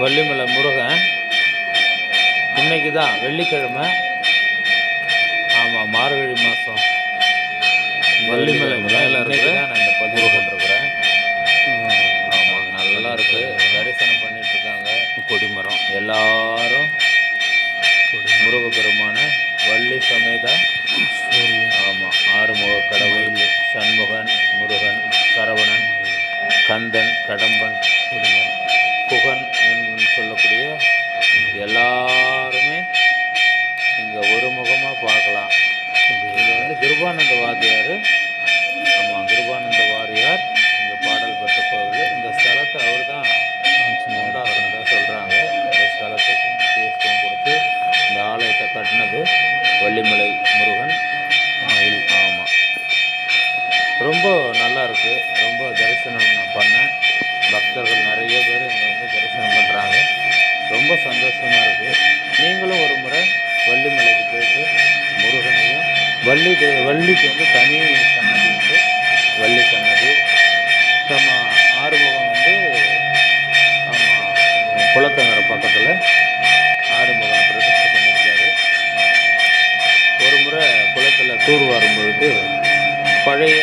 வள்ளிமலை முருகன் இன்னைக்கு தான் வெள்ளிக்கிழமை. ஆமாம், மார்கழி மாதம் வள்ளிமலை மேலே இருக்கு தான் நான் இந்த பதிவு கொண்டிருக்கிறேன். ஆமாம், நல்லா இருக்கு. தரிசனம் பண்ணிட்டு இருக்காங்க. கொடிமரம் எல்லாரும் முருகப்பெருமான வள்ளி சமேத ஆமாம் ஆறுமுக கடவுள் சண்முகன் முருகன் சரவணன் கந்தன் கடம்பன் குகன் என்று சொல்லக்கூடிய எல்லாருமே இங்கே ஒரு முகமாக பார்க்கலாம். இது கிருபானந்த வாரியார். ஆமாம், கிருபானந்த வாரியார் இங்கே பாடல் பெற்ற கோவில். இந்த ஸ்தலத்தை அவர் தான் உண்டாகிறதா சொல்கிறாங்க. இந்த ஸ்தலத்துக்கு முக்கியத்துவம் கொடுத்து இந்த ஆலயத்தை கட்டினது வள்ளிமலை முருகன். ஆமாம், ரொம்ப நல்லா இருக்குது. ரொம்ப தரிசனம் நான் பண்ணேன். பக்தர்கள் நிறைய பேர் இங்கே வந்து தரிசனம் பண்ணுறாங்க. ரொம்ப சந்தோஷமாக இருக்குது. நீங்களும் ஒரு முறை வள்ளிமலைக்கு போயிட்டு முருகனையும் வள்ளிக்கு வந்து தனி சன்னதி உண்டு. வள்ளி சன்னதி நம்ம ஆறுமுகம் வந்து ஆமாம் குளத்தங்கரை பக்கத்தில் ஆறுமுகம் பிரதிஷ்டை பண்ணியிருக்காரு. ஒரு முறை குளத்தில் தூர் வரும்பொழுது பழைய